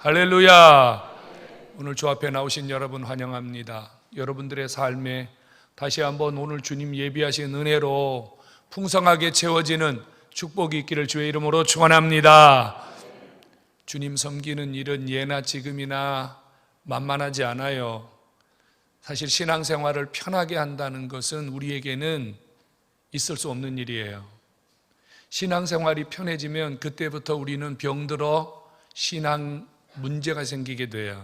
할렐루야. 오늘 주 앞에 나오신 여러분 환영합니다. 여러분들의 삶에 다시 한번 오늘 주님 예비하신 은혜로 풍성하게 채워지는 축복이 있기를 주의 이름으로 축원합니다. 주님 섬기는 일은 예나 지금이나 만만하지 않아요. 사실 신앙생활을 편하게 한다는 것은 우리에게는 있을 수 없는 일이에요. 신앙생활이 편해지면 그때부터 우리는 병들어 신앙 문제가 생기게 돼요.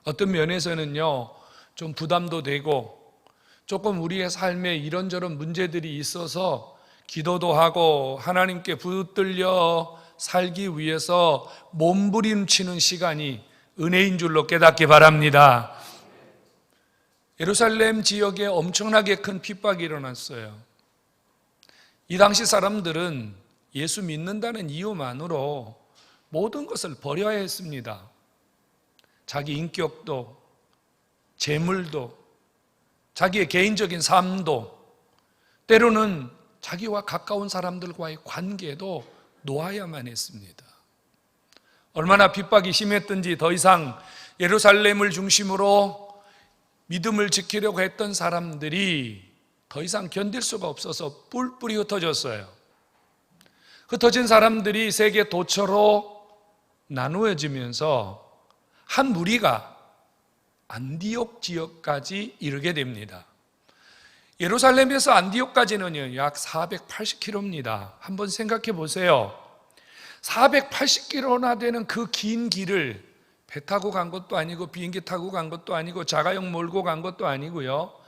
어떤 면에서는요, 좀 부담도 되고 조금 우리의 삶에 이런저런 문제들이 있어서 기도도 하고 하나님께 붙들려 살기 위해서 몸부림치는 시간이 은혜인 줄로 깨닫기 바랍니다. 예루살렘 지역에 엄청나게 큰 핍박이 일어났어요. 이 당시 사람들은 예수 믿는다는 이유만으로 모든 것을 버려야 했습니다. 자기 인격도, 재물도, 자기의 개인적인 삶도, 때로는 자기와 가까운 사람들과의 관계도 놓아야만 했습니다. 얼마나 핍박이 심했든지 더 이상 예루살렘을 중심으로 믿음을 지키려고 했던 사람들이 더 이상 견딜 수가 없어서 뿔뿔이 흩어졌어요. 흩어진 사람들이 세계 도처로 나누어지면서 한 무리가 안디옥 지역까지 이르게 됩니다. 예루살렘에서 안디옥까지는요, 약 480km입니다. 한번 생각해 보세요. 480km나 되는 그 긴 길을 배 타고 간 것도 아니고 비행기 타고 간 것도 아니고 자가용 몰고 간 것도 아니고요,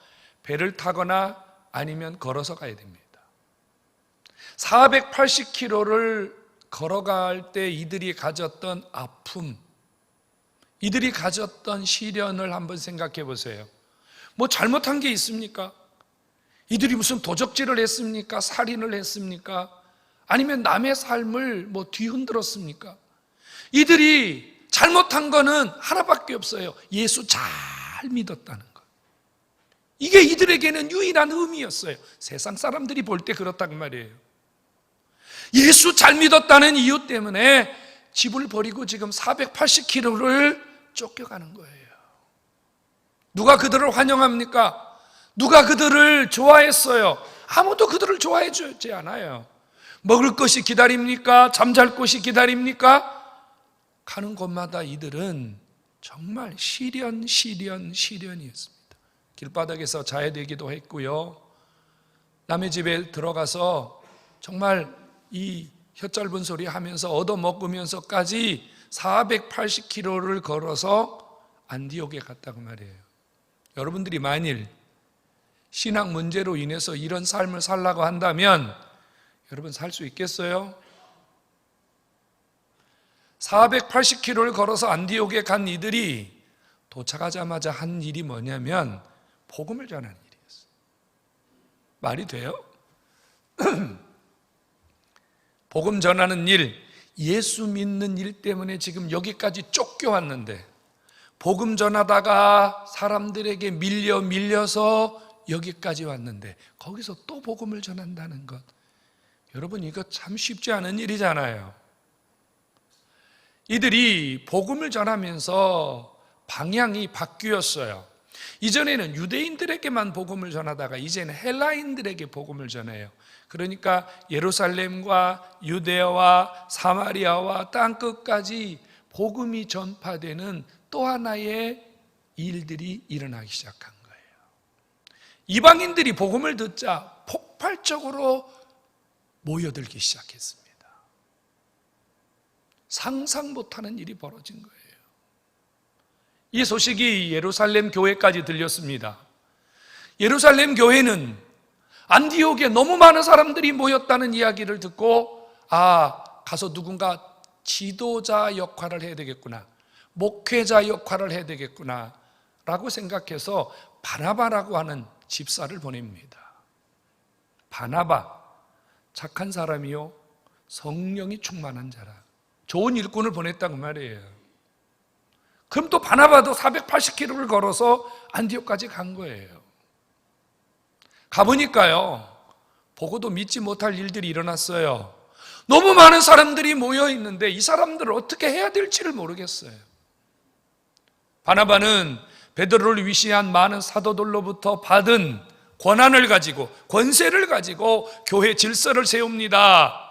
배를 타거나 아니면 걸어서 가야 됩니다. 480km를 걸어갈 때 이들이 가졌던 아픔, 이들이 가졌던 시련을 한번 생각해 보세요. 뭐 잘못한 게 있습니까? 이들이 무슨 도적질을 했습니까? 살인을 했습니까? 아니면 남의 삶을 뭐 뒤흔들었습니까? 이들이 잘못한 거는 하나밖에 없어요. 예수 잘 믿었다는 것. 이게 이들에게는 유일한 의미였어요. 세상 사람들이 볼 때 그렇단 말이에요. 예수 잘 믿었다는 이유 때문에 집을 버리고 지금 480km를 쫓겨가는 거예요. 누가 그들을 환영합니까? 누가 그들을 좋아했어요? 아무도 그들을 좋아해 주지 않아요. 먹을 것이 기다립니까? 잠잘 곳이 기다립니까? 가는 곳마다 이들은 정말 시련이었습니다. 길바닥에서 자야 되기도 했고요, 남의 집에 들어가서 정말 이 혀짧은 소리 하면서 얻어먹으면서까지 480km를 걸어서 안디옥에 갔다고 말이에요. 여러분들이 만일 신앙 문제로 인해서 이런 삶을 살라고 한다면 여러분 살 수 있겠어요? 480km를 걸어서 안디옥에 간 이들이 도착하자마자 한 일이 뭐냐면 복음을 전하는 일이었어요. 말이 돼요? 복음 전하는 일, 예수 믿는 일 때문에 지금 여기까지 쫓겨왔는데 복음 전하다가 사람들에게 밀려서 여기까지 왔는데 거기서 또 복음을 전한다는 것, 여러분 이거 참 쉽지 않은 일이잖아요. 이들이 복음을 전하면서 방향이 바뀌었어요. 이전에는 유대인들에게만 복음을 전하다가 이제는 헬라인들에게 복음을 전해요. 그러니까 예루살렘과 유대와 사마리아와 땅끝까지 복음이 전파되는 또 하나의 일들이 일어나기 시작한 거예요. 이방인들이 복음을 듣자 폭발적으로 모여들기 시작했습니다. 상상 못하는 일이 벌어진 거예요. 이 소식이 예루살렘 교회까지 들렸습니다. 예루살렘 교회는 안디옥에 너무 많은 사람들이 모였다는 이야기를 듣고 가서 누군가 지도자 역할을 해야 되겠구나, 목회자 역할을 해야 되겠구나 라고 생각해서 바나바라고 하는 집사를 보냅니다. 바나바, 착한 사람이요, 성령이 충만한 자라, 좋은 일꾼을 보냈다고 말이에요. 그럼 또 바나바도 480km를 걸어서 안디옥까지 간 거예요. 가보니까요, 보고도 믿지 못할 일들이 일어났어요. 너무 많은 사람들이 모여 있는데 이 사람들을 어떻게 해야 될지를 모르겠어요. 바나바는 베드로를 위시한 많은 사도들로부터 받은 권한을 가지고, 권세를 가지고 교회 질서를 세웁니다.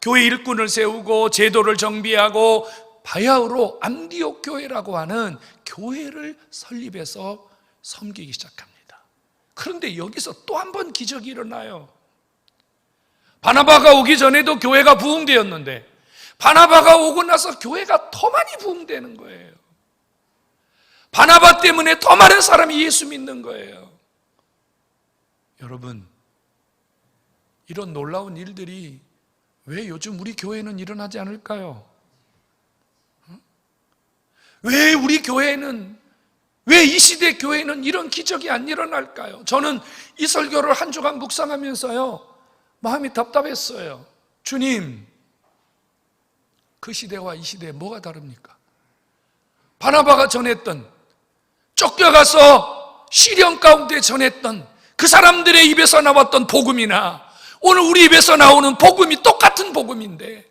교회 일꾼을 세우고 제도를 정비하고 바야흐로 안디옥 교회라고 하는 교회를 설립해서 섬기기 시작합니다. 그런데 여기서 또 한 번 기적이 일어나요. 바나바가 오기 전에도 교회가 부흥되었는데 바나바가 오고 나서 교회가 더 많이 부흥되는 거예요. 바나바 때문에 더 많은 사람이 예수 믿는 거예요. 여러분, 이런 놀라운 일들이 왜 요즘 우리 교회는 일어나지 않을까요? 왜 우리 교회는, 왜 이 시대 교회는 이런 기적이 안 일어날까요? 저는 이 설교를 한 주간 묵상하면서요, 마음이 답답했어요. 주님, 그 시대와 이 시대에 뭐가 다릅니까? 바나바가 전했던, 쫓겨가서 시련 가운데 전했던 그 사람들의 입에서 나왔던 복음이나 오늘 우리 입에서 나오는 복음이 똑같은 복음인데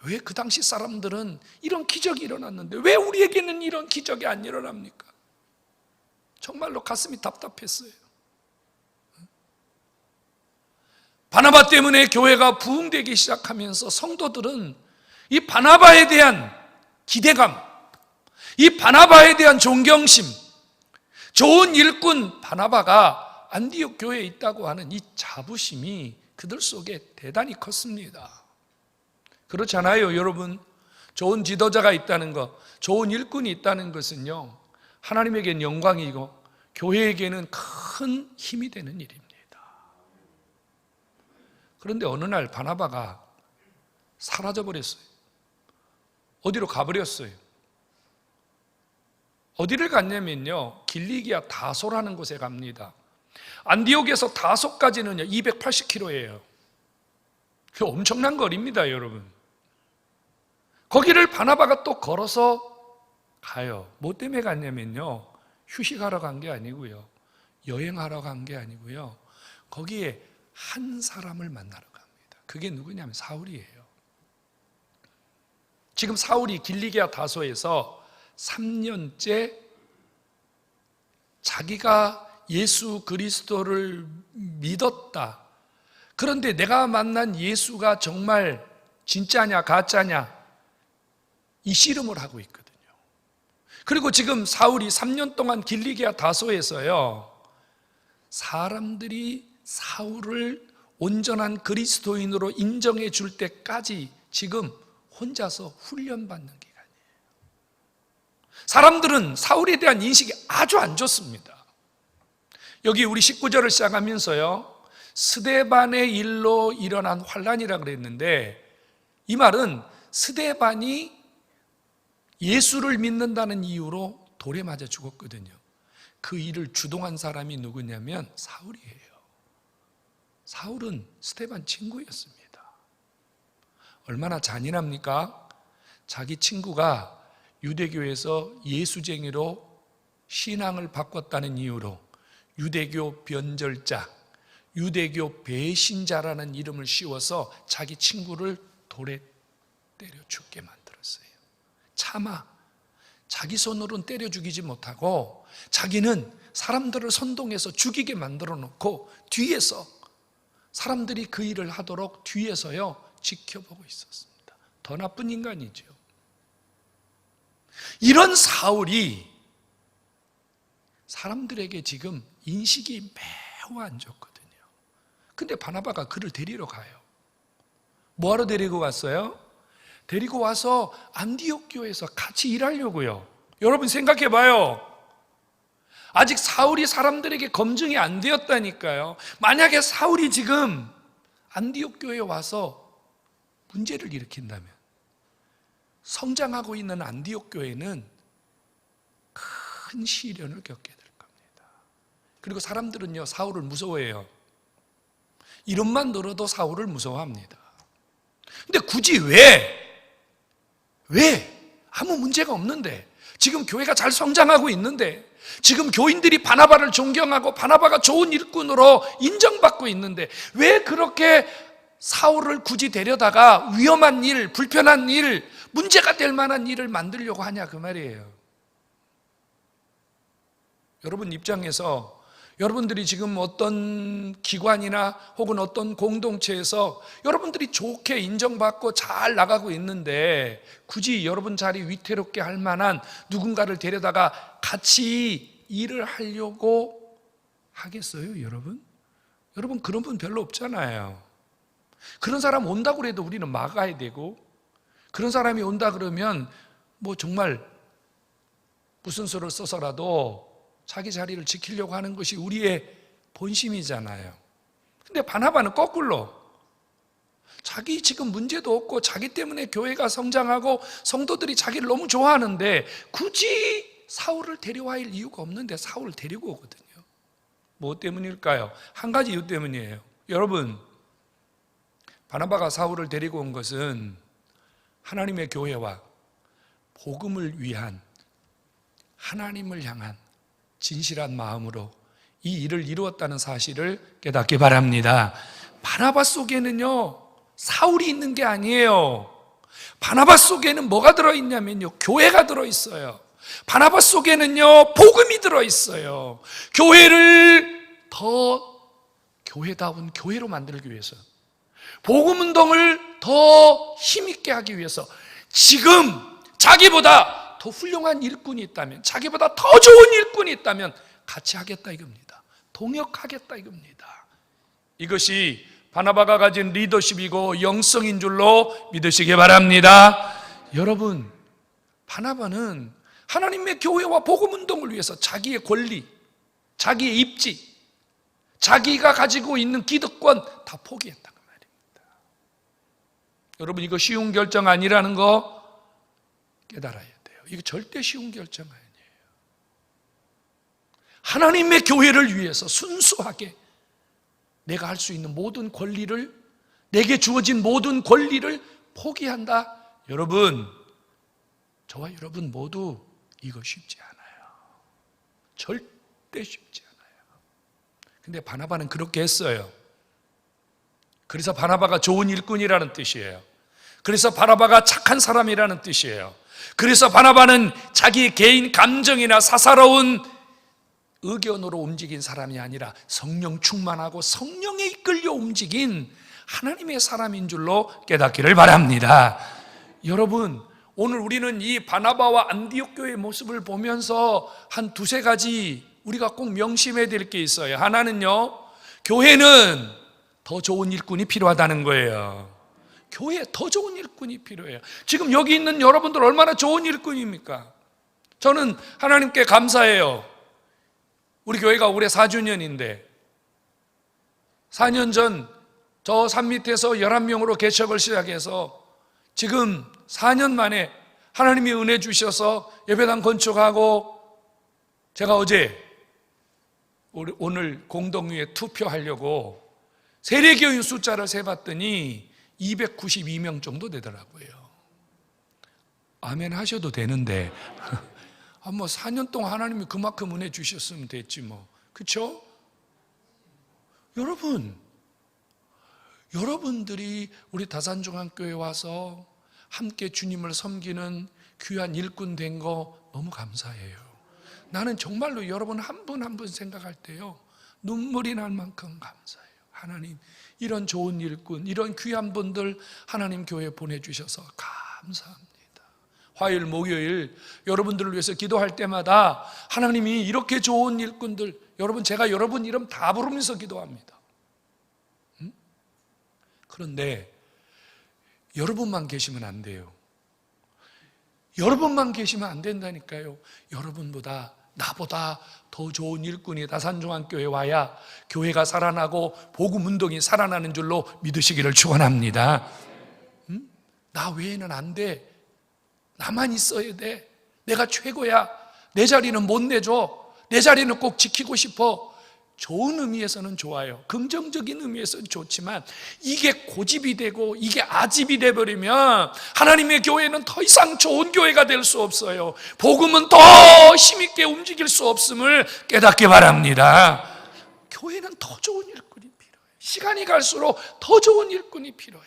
왜 그 당시 사람들은 이런 기적이 일어났는데 왜 우리에게는 이런 기적이 안 일어납니까? 정말로 가슴이 답답했어요. 바나바 때문에 교회가 부흥되기 시작하면서 성도들은 이 바나바에 대한 기대감, 이 바나바에 대한 존경심, 좋은 일꾼 바나바가 안디옥 교회에 있다고 하는 이 자부심이 그들 속에 대단히 컸습니다. 그렇잖아요, 여러분. 좋은 지도자가 있다는 것, 좋은 일꾼이 있다는 것은요, 하나님에게는 영광이고 교회에게는 큰 힘이 되는 일입니다. 그런데 어느 날 바나바가 사라져버렸어요. 어디로 가버렸어요. 어디를 갔냐면요, 길리기아 다소라는 곳에 갑니다. 안디옥에서 다소까지는 280km예요. 그 엄청난 거리입니다, 여러분. 거기를 바나바가 또 걸어서 가요. 뭐 때문에 갔냐면요, 휴식하러 간 게 아니고요, 여행하러 간 게 아니고요, 거기에 한 사람을 만나러 갑니다. 그게 누구냐면 사울이에요. 지금 사울이 길리기아 다소에서 3년째 자기가 예수 그리스도를 믿었다. 그런데 내가 만난 예수가 정말 진짜냐 가짜냐 이 씨름을 하고 있거든요. 그리고 지금 사울이 3년 동안 길리기아 다소에서요, 사람들이 사울을 온전한 그리스도인으로 인정해 줄 때까지 지금 혼자서 훈련받는 기간이에요. 사람들은 사울에 대한 인식이 아주 안 좋습니다. 여기 우리 19절을 시작하면서요, 스데반의 일로 일어난 환란이라고 그랬는데, 이 말은 스데반이 예수를 믿는다는 이유로 돌에 맞아 죽었거든요. 그 일을 주동한 사람이 누구냐면 사울이에요. 사울은 스데반 친구였습니다. 얼마나 잔인합니까? 자기 친구가 유대교에서 예수쟁이로 신앙을 바꿨다는 이유로 유대교 변절자, 유대교 배신자라는 이름을 씌워서 자기 친구를 돌에 때려 죽게 만들었어요. 차마 자기 손으로는 때려 죽이지 못하고 자기는 사람들을 선동해서 죽이게 만들어 놓고 뒤에서 사람들이 그 일을 하도록 뒤에서요 지켜보고 있었습니다. 더 나쁜 인간이죠. 이런 사울이 사람들에게 지금 인식이 매우 안 좋거든요. 근데 바나바가 그를 데리러 가요. 뭐하러 데리고 갔어요? 데리고 와서 안디옥 교회에서 같이 일하려고요. 여러분 생각해 봐요. 아직 사울이 사람들에게 검증이 안 되었다니까요. 만약에 사울이 지금 안디옥 교회에 와서 문제를 일으킨다면 성장하고 있는 안디옥 교회는 큰 시련을 겪게 될 겁니다. 그리고 사람들은요 사울을 무서워해요. 이름만 들어도 사울을 무서워합니다. 근데 굳이 왜 아무 문제가 없는데, 지금 교회가 잘 성장하고 있는데, 지금 교인들이 바나바를 존경하고 바나바가 좋은 일꾼으로 인정받고 있는데 왜 그렇게 사울을 굳이 데려다가 위험한 일, 불편한 일, 문제가 될 만한 일을 만들려고 하냐 그 말이에요. 여러분 입장에서 여러분들이 지금 어떤 기관이나 혹은 어떤 공동체에서 여러분들이 좋게 인정받고 잘 나가고 있는데 굳이 여러분 자리 위태롭게 할 만한 누군가를 데려다가 같이 일을 하려고 하겠어요, 여러분? 여러분 그런 분 별로 없잖아요. 그런 사람 온다고 해도 우리는 막아야 되고, 그런 사람이 온다 그러면 뭐 정말 무슨 수를 써서라도 자기 자리를 지키려고 하는 것이 우리의 본심이잖아요. 근데 바나바는 거꾸로 자기 지금 문제도 없고 자기 때문에 교회가 성장하고 성도들이 자기를 너무 좋아하는데 굳이 사울을 데려와야 할 이유가 없는데 사울을 데리고 오거든요. 뭐 때문일까요? 한 가지 이유 때문이에요. 여러분, 바나바가 사울을 데리고 온 것은 하나님의 교회와 복음을 위한, 하나님을 향한 진실한 마음으로 이 일을 이루었다는 사실을 깨닫기 바랍니다. 바나바 속에는요, 사울이 있는 게 아니에요. 바나바 속에는 뭐가 들어있냐면요, 교회가 들어있어요. 바나바 속에는요, 복음이 들어있어요. 교회를 더 교회다운 교회로 만들기 위해서, 복음 운동을 더 힘있게 하기 위해서 지금 자기보다 더 훌륭한 일꾼이 있다면, 자기보다 더 좋은 일꾼이 있다면 같이 하겠다 이겁니다. 동역하겠다 이겁니다. 이것이 바나바가 가진 리더십이고 영성인 줄로 믿으시기 바랍니다. 여러분, 바나바는 하나님의 교회와 복음 운동을 위해서 자기의 권리, 자기의 입지, 자기가 가지고 있는 기득권 다 포기했다 그 말입니다. 여러분, 이거 쉬운 결정 아니라는 거 깨달아야 돼요. 이거 절대 쉬운 결정 아니에요. 하나님의 교회를 위해서 순수하게 내가 할 수 있는 모든 권리를, 내게 주어진 모든 권리를 포기한다. 여러분, 저와 여러분 모두 이거 쉽지 않아요. 절대 쉽지 않아요. 근데 바나바는 그렇게 했어요. 그래서 바나바가 좋은 일꾼이라는 뜻이에요. 그래서 바나바가 착한 사람이라는 뜻이에요. 그래서 바나바는 자기 개인 감정이나 사사로운 의견으로 움직인 사람이 아니라 성령 충만하고 성령에 이끌려 움직인 하나님의 사람인 줄로 깨닫기를 바랍니다. 여러분, 오늘 우리는 이 바나바와 안디옥 교회의 모습을 보면서 한 두세 가지 우리가 꼭 명심해야 될 게 있어요. 하나는요, 교회는 더 좋은 일꾼이 필요하다는 거예요. 교회에 더 좋은 일꾼이 필요해요. 지금 여기 있는 여러분들 얼마나 좋은 일꾼입니까? 저는 하나님께 감사해요. 우리 교회가 올해 4주년인데 4년 전 저 산 밑에서 11명으로 개척을 시작해서 지금 4년 만에 하나님이 은혜 주셔서 예배당 건축하고, 제가 어제 오늘 공동회에 투표하려고 세례교인 숫자를 세봤더니 292명 정도 되더라고요. 아멘 하셔도 되는데 뭐 4년 동안 하나님이 그만큼 은혜 주셨으면 됐지 뭐. 그렇죠? 여러분들이 우리 다산중앙교회 와서 함께 주님을 섬기는 귀한 일꾼 된 거 너무 감사해요. 나는 정말로 여러분 한 분 한 분 생각할 때요, 눈물이 날 만큼 감사해요. 하나님, 이런 좋은 일꾼, 이런 귀한 분들 하나님 교회에 보내주셔서 감사합니다. 화요일, 목요일 여러분들을 위해서 기도할 때마다 하나님이 이렇게 좋은 일꾼들, 여러분, 제가 여러분 이름 다 부르면서 기도합니다. 그런데 여러분만 계시면 안 돼요. 여러분만 계시면 안 된다니까요. 여러분보다, 나보다 더 좋은 일꾼이 다산중앙교회에 와야 교회가 살아나고 복음 운동이 살아나는 줄로 믿으시기를 축원합니다. 나 외에는 안 돼. 나만 있어야 돼. 내가 최고야. 내 자리는 못 내줘. 내 자리는 꼭 지키고 싶어. 좋은 의미에서는 좋아요. 긍정적인 의미에서는 좋지만 이게 고집이 되고 이게 아집이 돼버리면 하나님의 교회는 더 이상 좋은 교회가 될 수 없어요. 복음은 더 힘있게 움직일 수 없음을 깨닫기 바랍니다. 교회는 더 좋은 일꾼이 필요해요. 시간이 갈수록 더 좋은 일꾼이 필요해요.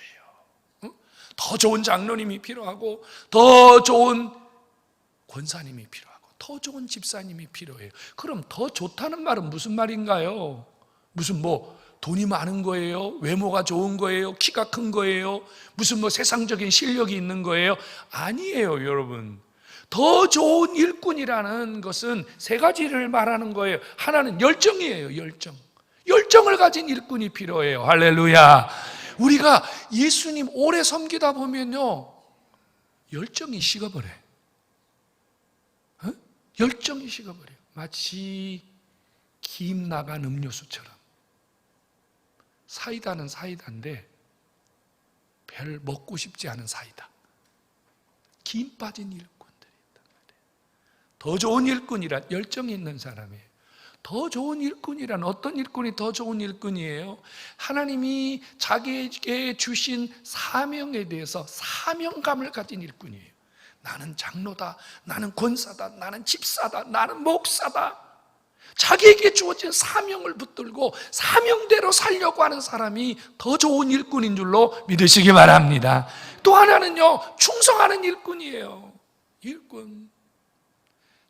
더 좋은 장로님이 필요하고, 더 좋은 권사님이 필요하고, 더 좋은 집사님이 필요해요. 그럼 더 좋다는 말은 무슨 말인가요? 무슨 돈이 많은 거예요? 외모가 좋은 거예요? 키가 큰 거예요? 무슨 세상적인 실력이 있는 거예요? 아니에요, 여러분. 더 좋은 일꾼이라는 것은 세 가지를 말하는 거예요. 하나는 열정이에요, 열정. 열정을 가진 일꾼이 필요해요. 할렐루야. 우리가 예수님 오래 섬기다 보면요, 열정이 식어버려요. 열정이 식어버려요. 마치 김 나간 음료수처럼. 사이다는 사이다인데 별 먹고 싶지 않은 사이다. 김 빠진 일꾼들이 있단 말이에요. 더 좋은 일꾼이란 열정이 있는 사람이에요. 더 좋은 일꾼이란 어떤 일꾼이 더 좋은 일꾼이에요? 하나님이 자기에게 주신 사명에 대해서 사명감을 가진 일꾼이에요. 나는 장로다, 나는 권사다, 나는 집사다, 나는 목사다. 자기에게 주어진 사명을 붙들고 사명대로 살려고 하는 사람이 더 좋은 일꾼인 줄로 믿으시기 바랍니다. 또 하나는요, 충성하는 일꾼이에요. 일꾼.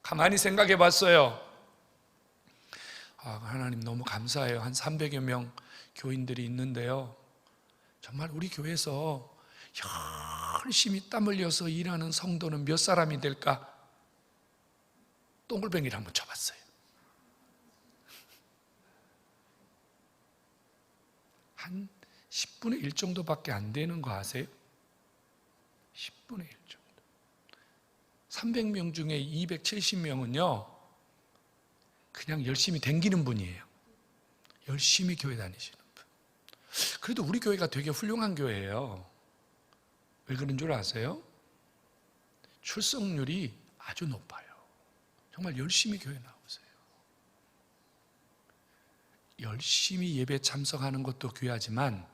가만히 생각해 봤어요. 하나님 너무 감사해요. 한 300여 명 교인들이 있는데요, 정말 우리 교회에서 열심히 땀 흘려서 일하는 성도는 몇 사람이 될까? 동글뱅이를 한번 쳐봤어요. 한 10분의 1 정도밖에 안 되는 거 아세요? 10분의 1 정도. 300명 중에 270명은요 그냥 열심히 댕기는 분이에요. 열심히 교회 다니시는 분. 그래도 우리 교회가 되게 훌륭한 교회예요. 왜 그런 줄 아세요? 출석률이 아주 높아요. 정말 열심히 교회 나오세요. 열심히 예배 참석하는 것도 귀하지만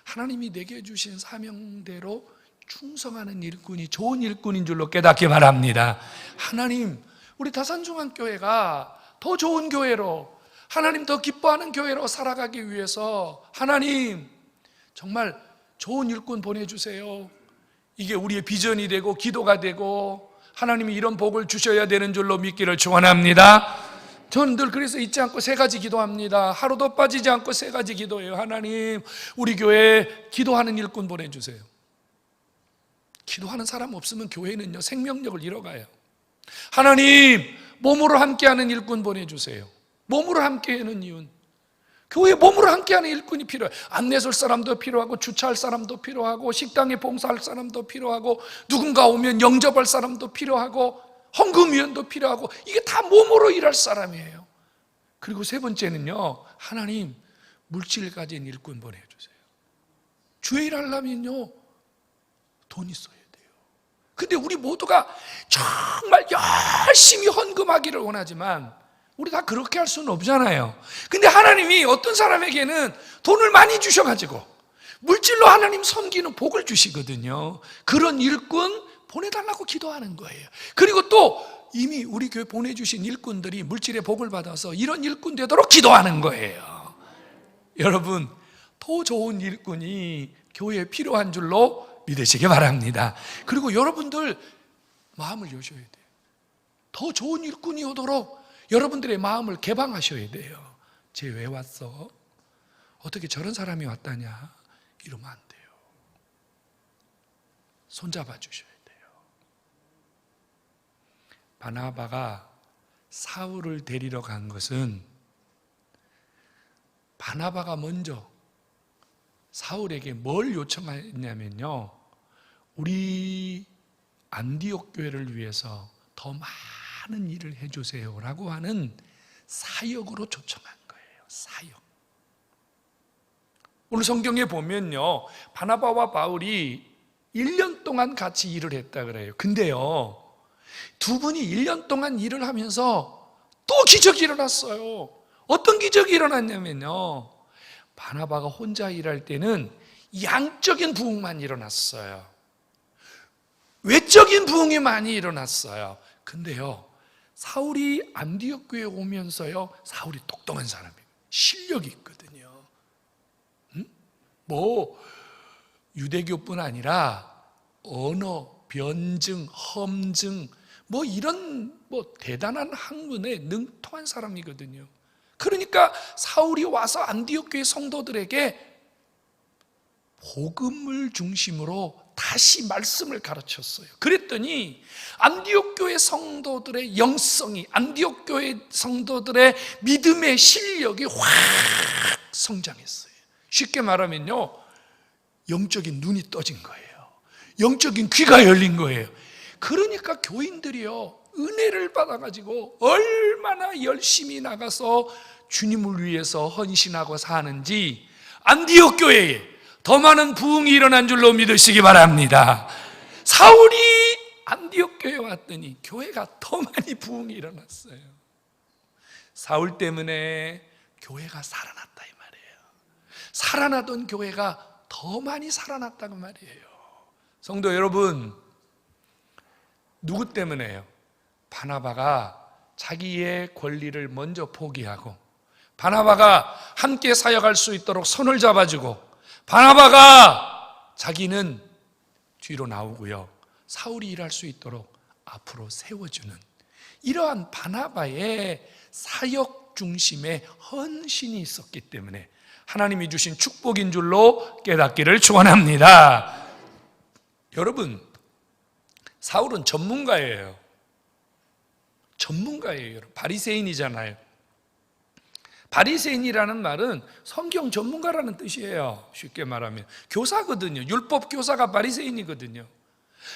하나님이 내게 주신 사명대로 충성하는 일꾼이 좋은 일꾼인 줄로 깨닫기 바랍니다. 하나님, 우리 다산중앙교회가 더 좋은 교회로, 하나님 더 기뻐하는 교회로 살아가기 위해서 하나님 정말 좋은 일꾼 보내주세요. 이게 우리의 비전이 되고 기도가 되고 하나님이 이런 복을 주셔야 되는 줄로 믿기를 축원합니다. 저는 늘 그래서 잊지 않고 3가지 기도합니다. 하루도 빠지지 않고 3가지 기도해요. 하나님, 우리 교회에 기도하는 일꾼 보내주세요. 기도하는 사람 없으면 교회는요 생명력을 잃어가요. 하나님, 몸으로 함께하는 일꾼 보내주세요. 몸으로 함께하는 이유는 교회에 몸으로 함께하는 일꾼이 필요해요. 안내 줄 사람도 필요하고, 주차할 사람도 필요하고, 식당에 봉사할 사람도 필요하고, 누군가 오면 영접할 사람도 필요하고, 헌금위원도 필요하고, 이게 다 몸으로 일할 사람이에요. 그리고 3번째는요, 하나님, 물질 가진 일꾼 보내주세요. 주의 일 하려면요 돈이 있어야 돼요. 근데 우리 모두가 정말 열심히 헌금하기를 원하지만 우리 다 그렇게 할 수는 없잖아요. 근데 하나님이 어떤 사람에게는 돈을 많이 주셔가지고 물질로 하나님 섬기는 복을 주시거든요. 그런 일꾼 보내달라고 기도하는 거예요. 그리고 또 이미 우리 교회 보내주신 일꾼들이 물질의 복을 받아서 이런 일꾼 되도록 기도하는 거예요. 여러분, 더 좋은 일꾼이 교회에 필요한 줄로 믿으시기 바랍니다. 그리고 여러분들 마음을 여셔야 돼요. 더 좋은 일꾼이 오도록 여러분들의 마음을 개방하셔야 돼요. 쟤 왜 왔어? 어떻게 저런 사람이 왔다냐? 이러면 안 돼요. 손잡아 주셔야 돼요. 바나바가 사울을 데리러 간 것은 바나바가 먼저 사울에게 뭘 요청했냐면요, 우리 안디옥 교회를 위해서 더 많은 일을 해주세요 라고 하는 사역으로 초청한 거예요. 사역. 오늘 성경에 보면요, 바나바와 바울이 1년 동안 같이 일을 했다 그래요. 근데요, 두 분이 1년 동안 일을 하면서 또 기적이 일어났어요. 어떤 기적이 일어났냐면요, 바나바가 혼자 일할 때는 양적인 부흥만 일어났어요. 외적인 부흥이 많이 일어났어요. 근데요, 사울이 안디옥 교회에 오면서요, 사울이 똑똑한 사람이에요. 실력이 있거든요. 뭐 유대교뿐 아니라 언어, 변증, 험증 뭐 이런 뭐 대단한 학문에 능통한 사람이거든요. 그러니까 사울이 와서 안디옥 교회 성도들에게 복음을 중심으로 다시 말씀을 가르쳤어요. 그랬더니 안디옥 교회 성도들의 영성이, 안디옥 교회 성도들의 믿음의 실력이 확 성장했어요. 쉽게 말하면요, 영적인 눈이 떠진 거예요. 영적인 귀가 열린 거예요. 그러니까 교인들이요, 은혜를 받아가지고 얼마나 열심히 나가서 주님을 위해서 헌신하고 사는지 안디옥 교회에 더 많은 부흥이 일어난 줄로 믿으시기 바랍니다. 사울이 안디옥 교회에 왔더니 교회가 더 많이 부흥이 일어났어요. 사울 때문에 교회가 살아났다 이 말이에요. 살아나던 교회가 더 많이 살아났다고 말이에요. 성도 여러분, 누구 때문에요? 바나바가 자기의 권리를 먼저 포기하고, 바나바가 함께 사역할 수 있도록 손을 잡아주고, 바나바가 자기는 뒤로 나오고요, 사울이 일할 수 있도록 앞으로 세워주는 이러한 바나바의 사역 중심의 헌신이 있었기 때문에 하나님이 주신 축복인 줄로 깨닫기를 축원합니다. 여러분, 사울은 전문가예요. 전문가예요. 바리새인이잖아요. 바리새인이라는 말은 성경 전문가라는 뜻이에요. 쉽게 말하면 교사거든요. 율법 교사가 바리새인이거든요.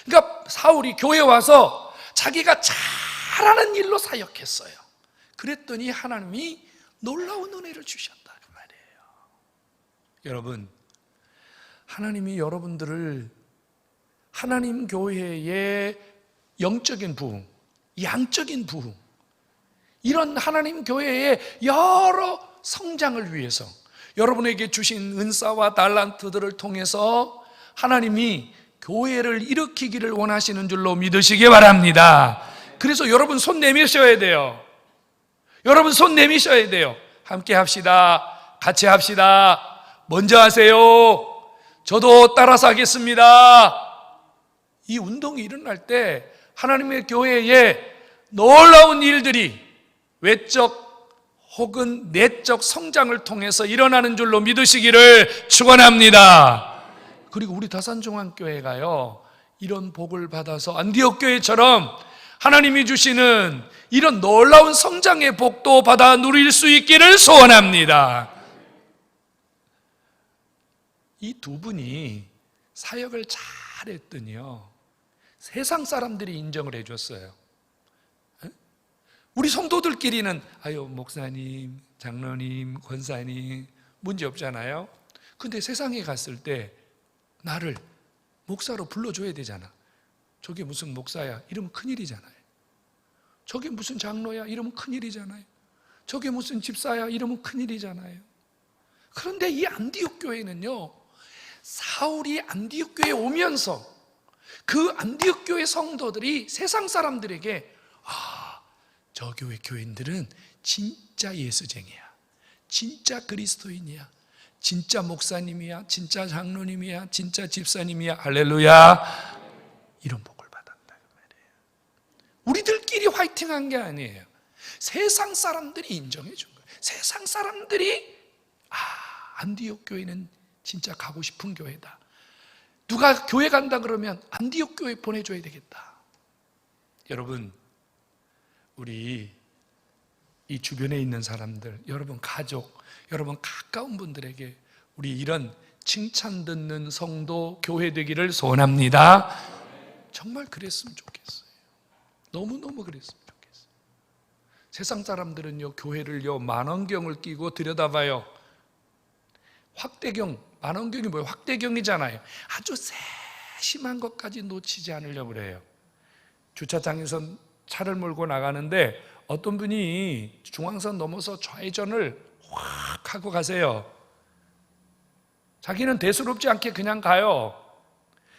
그러니까 사울이 교회에 와서 자기가 잘하는 일로 사역했어요. 그랬더니 하나님이 놀라운 은혜를 주셨다 그 말이에요. 여러분, 하나님이 여러분들을 하나님 교회의 영적인 부흥, 양적인 부흥, 이런 하나님 교회의 여러 성장을 위해서 여러분에게 주신 은사와 달란트들을 통해서 하나님이 교회를 일으키기를 원하시는 줄로 믿으시기 바랍니다. 그래서 여러분 손 내미셔야 돼요. 여러분 손 내미셔야 돼요. 함께 합시다. 같이 합시다. 먼저 하세요. 저도 따라서 하겠습니다. 이 운동이 일어날 때 하나님의 교회에 놀라운 일들이 외적 혹은 내적 성장을 통해서 일어나는 줄로 믿으시기를 축원합니다. 그리고 우리 다산중앙교회가요, 이런 복을 받아서 안디옥 교회처럼 하나님이 주시는 이런 놀라운 성장의 복도 받아 누릴 수 있기를 소원합니다. 이 두 분이 사역을 잘했더니요, 세상 사람들이 인정을 해줬어요. 우리 성도들끼리는 아유 목사님, 장로님, 권사님 문제 없잖아요. 근데 세상에 갔을 때 나를 목사로 불러줘야 되잖아. 저게 무슨 목사야? 이러면 큰일이잖아요. 저게 무슨 장로야? 이러면 큰일이잖아요. 저게 무슨 집사야? 이러면 큰일이잖아요. 그런데 이 안디옥 교회는요, 사울이 안디옥 교회에 오면서 그 안디옥 교회 성도들이 세상 사람들에게 저 교회 교인들은 진짜 예수쟁이야, 진짜 그리스도인이야, 진짜 목사님이야, 진짜 장로님이야, 진짜 집사님이야, 할렐루야, 이런 복을 받았다 그 말이에요. 우리들끼리 화이팅한 게 아니에요. 세상 사람들이 인정해 준 거예요. 세상 사람들이 안디옥 교회는 진짜 가고 싶은 교회다. 누가 교회 간다 그러면 안디옥 교회 보내줘야 되겠다. 여러분, 우리 이 주변에 있는 사람들, 여러분 가족, 여러분 가까운 분들에게 우리 이런 칭찬 듣는 성도 교회 되기를 소원합니다. 정말 그랬으면 좋겠어요. 너무너무 그랬으면 좋겠어요. 세상 사람들은요, 교회를요 만원경을 끼고 들여다봐요. 확대경, 만원경이 뭐예요? 확대경이잖아요. 아주 세심한 것까지 놓치지 않으려고 그래요. 주차장에서 차를 몰고 나가는데 어떤 분이 중앙선 넘어서 좌회전을 확 하고 가세요. 자기는 대수롭지 않게 그냥 가요.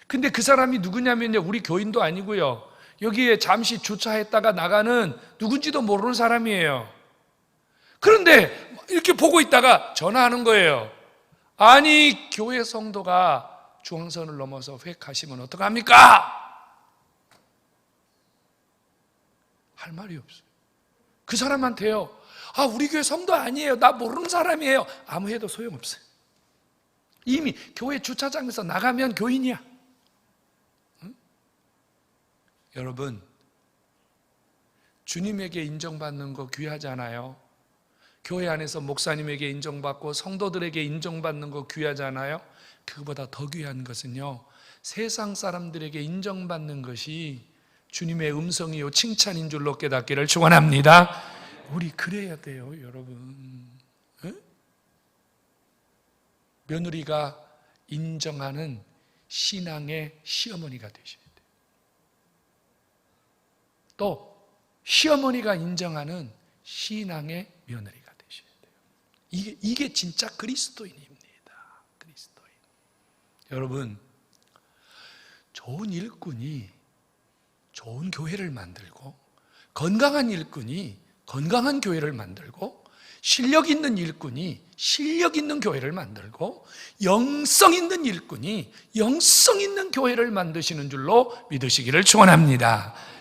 근데 그 사람이 누구냐면요, 우리 교인도 아니고요, 여기에 잠시 주차했다가 나가는 누군지도 모르는 사람이에요. 그런데 이렇게 보고 있다가 전화하는 거예요. 아니, 교회 성도가 중앙선을 넘어서 획하시면 어떡합니까? 할 말이 없어요. 그 사람한테요, 우리 교회 성도 아니에요, 나 모르는 사람이에요, 아무 해도 소용없어요. 이미 교회 주차장에서 나가면 교인이야. 응? 여러분, 주님에게 인정받는 거 귀하잖아요. 교회 안에서 목사님에게 인정받고 성도들에게 인정받는 거 귀하잖아요. 그거보다 더 귀한 것은요, 세상 사람들에게 인정받는 것이 주님의 음성이요 칭찬인 줄로 깨닫기를 축원합니다. 우리 그래야 돼요, 여러분. 응? 며느리가 인정하는 신앙의 시어머니가 되셔야 돼요. 또 시어머니가 인정하는 신앙의 며느리가 되셔야 돼요. 이게 진짜 그리스도인입니다. 그리스도인. 여러분, 좋은 일꾼이 좋은 교회를 만들고, 건강한 일꾼이 건강한 교회를 만들고, 실력 있는 일꾼이 실력 있는 교회를 만들고, 영성 있는 일꾼이 영성 있는 교회를 만드시는 줄로 믿으시기를 축원합니다.